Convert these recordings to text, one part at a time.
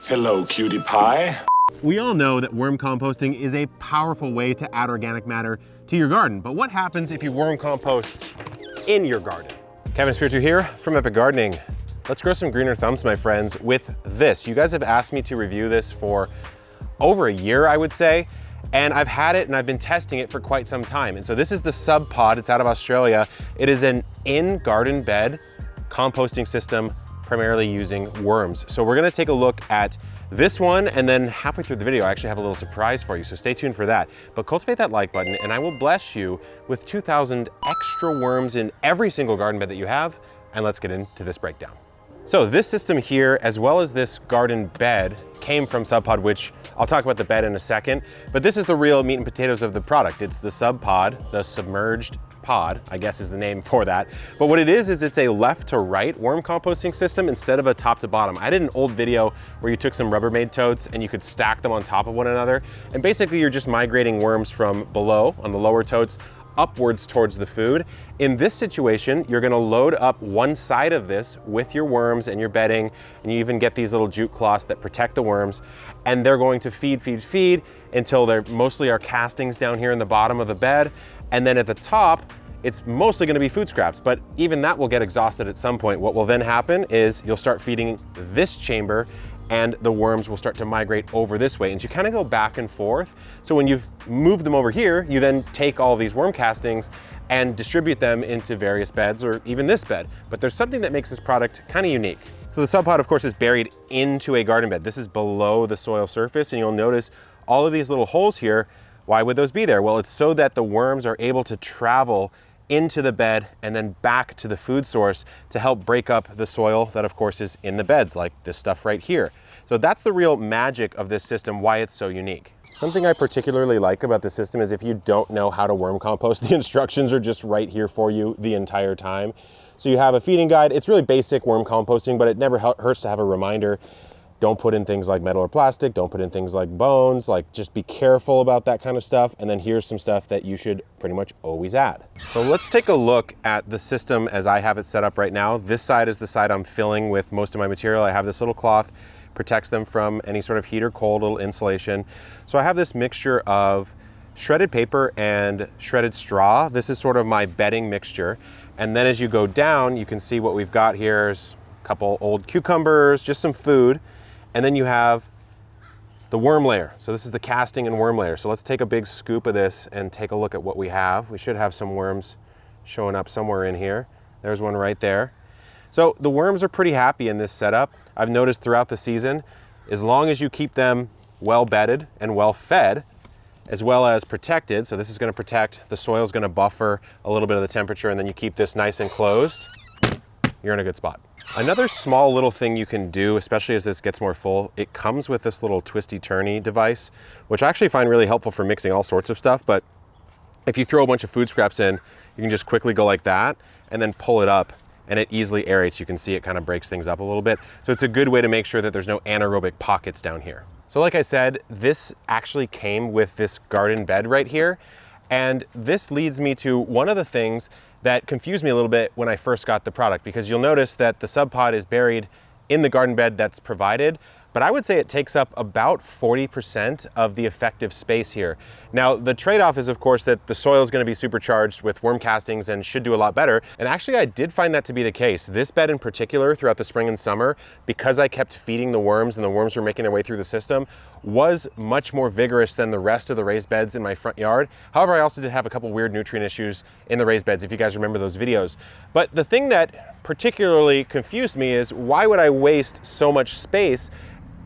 Hello, cutie pie. We all know that worm composting is a powerful way to add organic matter to your garden, but what happens if you worm compost in your garden? Kevin Espiritu here from Epic Gardening. Let's grow some greener thumbs, my friends, with this. You guys have asked me to review this for over a year, I would say, and I've had it and I've been testing it for quite some time. And so this is the Sub Pod. It's out of Australia. It is an in-garden bed composting system, primarily using worms. So we're gonna take a look at this one, and then halfway through the video, I actually have a little surprise for you, so stay tuned for that. But cultivate that like button, and I will bless you with 2,000 extra worms in every single garden bed that you have, and let's get into this breakdown. So this system here, as well as this garden bed, came from Sub Pod, which I'll talk about the bed in a second, but this is the real meat and potatoes of the product. It's the Sub Pod, the submerged pod, I guess is the name for that. But what it is it's a left to right worm composting system instead of a top to bottom. I did an old video where you took some Rubbermaid totes and you could stack them on top of one another. And basically you're just migrating worms from below on the lower totes upwards towards the food. In this situation, you're gonna load up one side of this with your worms and your bedding, and you even get these little jute cloths that protect the worms, and they're going to feed until they're mostly our castings down here in the bottom of the bed. And then at the top, it's mostly gonna be food scraps, but even that will get exhausted at some point. What will then happen is you'll start feeding this chamber and the worms will start to migrate over this way. And you kind of go back and forth. So when you've moved them over here, you then take all these worm castings and distribute them into various beds or even this bed. But there's something that makes this product kind of unique. So the Sub Pod, of course, is buried into a garden bed. This is below the soil surface, and you'll notice all of these little holes here. Why would those be there? Well, it's so that the worms are able to travel into the bed and then back to the food source to help break up the soil that of course is in the beds, like this stuff right here. So that's the real magic of this system, why it's so unique. Something I particularly like about the system is if you don't know how to worm compost, the instructions are just right here for you the entire time. So you have a feeding guide. It's really basic worm composting, but it never hurts to have a reminder. Don't put in things like metal or plastic, don't put in things like bones, like just be careful about that kind of stuff. And then here's some stuff that you should pretty much always add. So let's take a look at the system as I have it set up right now. This side is the side I'm filling with most of my material. I have this little cloth, protects them from any sort of heat or cold, little insulation. So I have this mixture of shredded paper and shredded straw. This is sort of my bedding mixture. And then as you go down, you can see what we've got here is a couple old cucumbers, just some food. And then you have the worm layer. So this is the casting and worm layer. So let's take a big scoop of this and take a look at what we have. We should have some worms showing up somewhere in here. There's one right there. So the worms are pretty happy in this setup. I've noticed throughout the season, as long as you keep them well bedded and well fed, as well as protected, so this is gonna protect, the soil's gonna buffer a little bit of the temperature, and then you keep this nice and closed, you're in a good spot. Another small little thing you can do, especially as this gets more full, it comes with this little twisty turny device, which I actually find really helpful for mixing all sorts of stuff. But if you throw a bunch of food scraps in, you can just quickly go like that and then pull it up and it easily aerates. You can see it kind of breaks things up a little bit. So it's a good way to make sure that there's no anaerobic pockets down here. So like I said, this actually came with this garden bed right here. And this leads me to one of the things that confused me a little bit when I first got the product, because you'll notice that the Sub Pod is buried in the garden bed that's provided, but I would say it takes up about 40% of the effective space here. Now, the trade-off is of course that the soil is going to be supercharged with worm castings and should do a lot better. And actually I did find that to be the case. This bed in particular throughout the spring and summer, because I kept feeding the worms and the worms were making their way through the system, was much more vigorous than the rest of the raised beds in my front yard. However, I also did have a couple weird nutrient issues in the raised beds, if you guys remember those videos. But the thing that particularly confused me is why would I waste so much space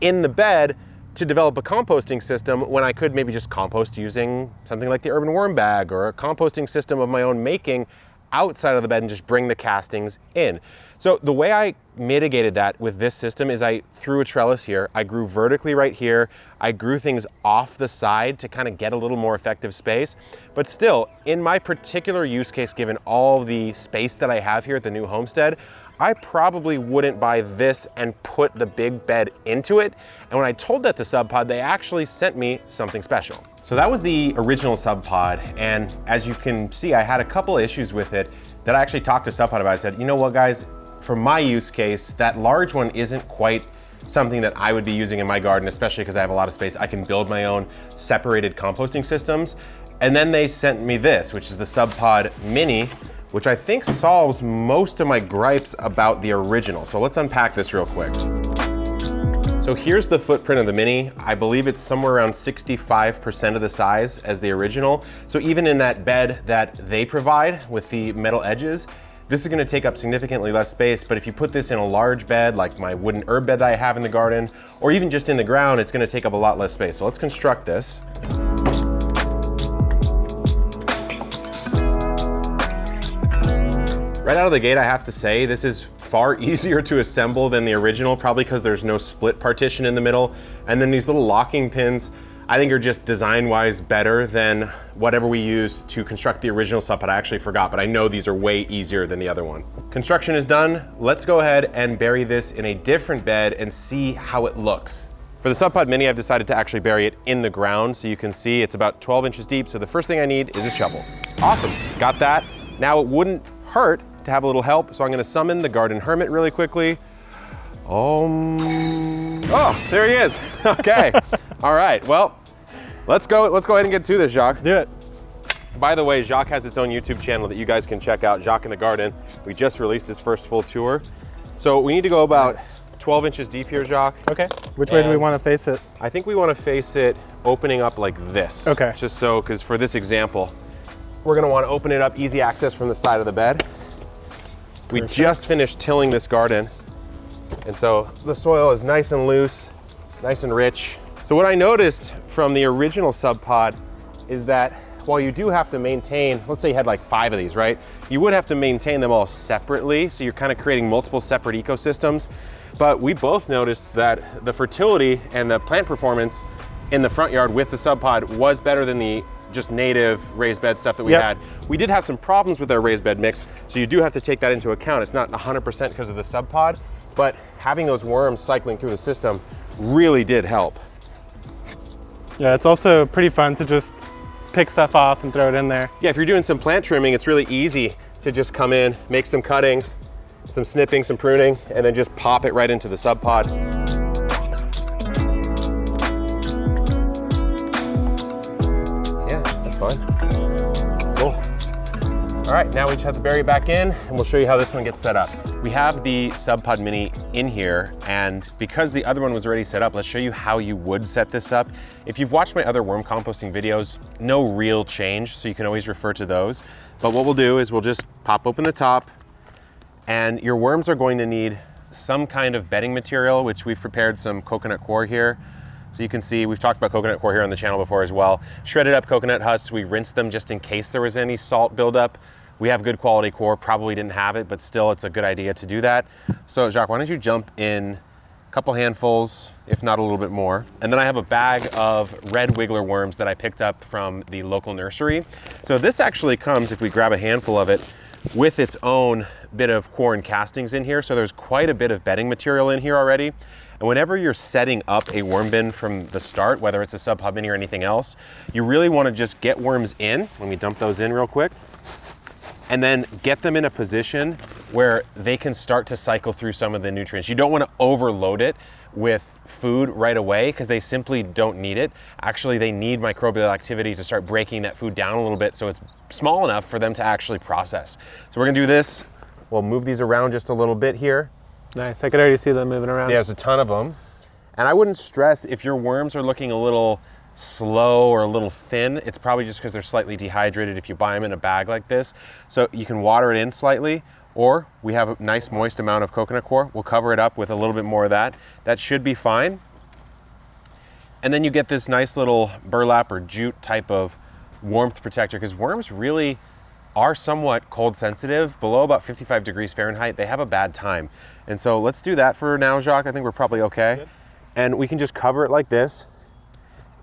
in the bed to develop a composting system when I could maybe just compost using something like the Urban Worm Bag or a composting system of my own making outside of the bed and just bring the castings in. So the way I mitigated that with this system is I threw a trellis here. I grew vertically right here. I grew things off the side to kind of get a little more effective space. But still, in my particular use case, given all the space that I have here at the new homestead, I probably wouldn't buy this and put the big bed into it. And when I told that to Sub Pod, they actually sent me something special. So that was the original Sub Pod. And as you can see, I had a couple issues with it that I actually talked to Sub Pod about. I said, you know what guys, for my use case, that large one isn't quite something that I would be using in my garden, especially because I have a lot of space. I can build my own separated composting systems. And then they sent me this, which is the SubPod Mini, which I think solves most of my gripes about the original. So let's unpack this real quick. So here's the footprint of the Mini. I believe it's somewhere around 65% of the size as the original. So even in that bed that they provide with the metal edges, this is gonna take up significantly less space, but if you put this in a large bed, like my wooden herb bed that I have in the garden, or even just in the ground, it's gonna take up a lot less space. So let's construct this. Right out of the gate, I have to say, this is far easier to assemble than the original, probably because there's no split partition in the middle. And then these little locking pins, I think are just design-wise better than whatever we used to construct the original SubPod. I actually forgot, but I know these are way easier than the other one. Construction is done. Let's go ahead and bury this in a different bed and see how it looks. For the SubPod Mini, I've decided to actually bury it in the ground. So you can see it's about 12 inches deep. So the first thing I need is a shovel. Awesome, got that. Now it wouldn't hurt to have a little help. So I'm gonna summon the garden hermit really quickly. Oh, there he is. Okay, all right, well, let's go ahead and get to this, Jacques. Do it. By the way, Jacques has its own YouTube channel that you guys can check out, Jacques in the Garden. We just released his first full tour. So we need to go about 12 inches deep here, Jacques. Okay, which way do we want to face it? I think we want to face it opening up like this. Okay. Just so, because for this example, we're gonna want to open it up, easy access from the side of the bed. We just finished tilling this garden, and so the soil is nice and loose, nice and rich. So what I noticed from the original SubPod is that while you do have to maintain, let's say you had like 5 of these, right? You would have to maintain them all separately, so you're kind of creating multiple separate ecosystems. But we both noticed that the fertility and the plant performance in the front yard with the SubPod was better than the just native raised bed stuff that we had. We did have some problems with our raised bed mix, so you do have to take that into account. It's not 100% because of the SubPod, but having those worms cycling through the system really did help. Yeah, it's also pretty fun to just pick stuff off and throw it in there. Yeah, if you're doing some plant trimming, it's really easy to just come in, make some cuttings, some snipping, some pruning, and then just pop it right into the SubPod. Fine. Cool. All right, now we just have to bury it back in, and we'll show you how this one gets set up. We have the SubPod Mini in here, and because the other one was already set up, let's show you how you would set this up. If you've watched my other worm composting videos, no real change, so you can always refer to those. But what we'll do is we'll just pop open the top, and your worms are going to need some kind of bedding material, which we've prepared some coconut coir here. So you can see, we've talked about coconut coir here on the channel before as well. Shredded up coconut husks, we rinsed them just in case there was any salt buildup. We have good quality coir, probably didn't have it, but still it's a good idea to do that. So Jacques, why don't you jump in a couple handfuls, if not a little bit more. And then I have a bag of red wiggler worms that I picked up from the local nursery. So this actually comes, if we grab a handful of it, with its own bit of coir and castings in here. So there's quite a bit of bedding material in here already. And whenever you're setting up a worm bin from the start, whether it's a SubPod Mini or anything else, you really want to just get worms in. Let me dump those in real quick. And then get them in a position where they can start to cycle through some of the nutrients. You don't want to overload it with food right away because they simply don't need it. Actually, they need microbial activity to start breaking that food down a little bit so it's small enough for them to actually process. So we're gonna do this. We'll move these around just a little bit here. Nice, I could already see them moving around. Yeah, there's a ton of them. And I wouldn't stress if your worms are looking a little slow or a little thin, it's probably just because they're slightly dehydrated if you buy them in a bag like this. So you can water it in slightly, or we have a nice moist amount of coconut coir. We'll cover it up with a little bit more of that. That should be fine. And then you get this nice little burlap or jute type of warmth protector, because worms really are somewhat cold sensitive. Below about 55 degrees Fahrenheit, they have a bad time. And so let's do that for now, Jacques. I think we're probably okay. Good. And we can just cover it like this.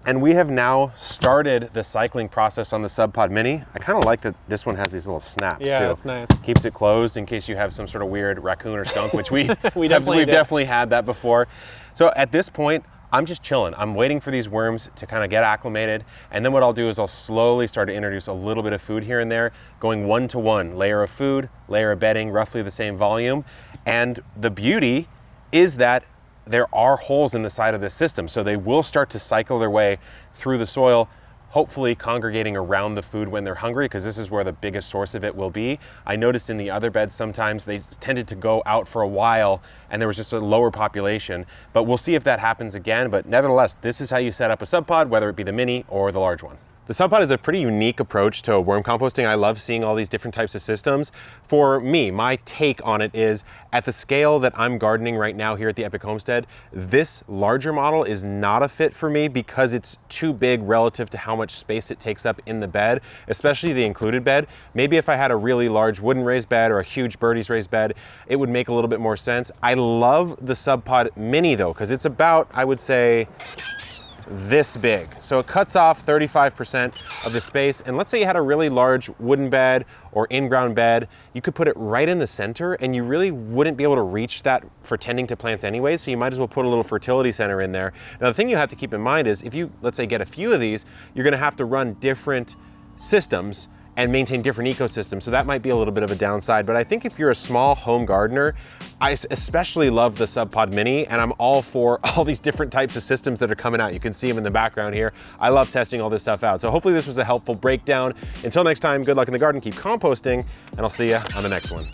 And we have now started the cycling process on the SubPod Mini. I kind of like that this one has these little snaps too. Yeah, that's nice. Keeps it closed in case you have some sort of weird raccoon or skunk, which we've definitely had that before. So at this point, I'm just chilling. I'm waiting for these worms to kind of get acclimated. And then what I'll do is I'll slowly start to introduce a little bit of food here and there, going 1-to-1, layer of food, layer of bedding, roughly the same volume. And the beauty is that there are holes in the side of this system. So they will start to cycle their way through the soil, hopefully congregating around the food when they're hungry, because this is where the biggest source of it will be. I noticed in the other beds sometimes they tended to go out for a while and there was just a lower population, but we'll see if that happens again. But nevertheless, this is how you set up a sub pod, whether it be the mini or the large one. The sub pod is a pretty unique approach to worm composting. I love seeing all these different types of systems. For me, my take on it is, at the scale that I'm gardening right now here at the Epic Homestead, this larger model is not a fit for me because it's too big relative to how much space it takes up in the bed, especially the included bed. Maybe if I had a really large wooden raised bed or a huge Birdie's raised bed, it would make a little bit more sense. I love the sub pod mini though, because it's about, I would say, this big. So it cuts off 35% of the space. And let's say you had a really large wooden bed or in-ground bed, you could put it right in the center and you really wouldn't be able to reach that for tending to plants anyway. So you might as well put a little fertility center in there. Now the thing you have to keep in mind is if you, let's say, get a few of these, you're gonna have to run different systems and maintain different ecosystems. So that might be a little bit of a downside. But I think if you're a small home gardener, I especially love the Sub Pod Mini, and I'm all for all these different types of systems that are coming out. You can see them in the background here. I love testing all this stuff out. So hopefully this was a helpful breakdown. Until next time, good luck in the garden, keep composting, and I'll see you on the next one.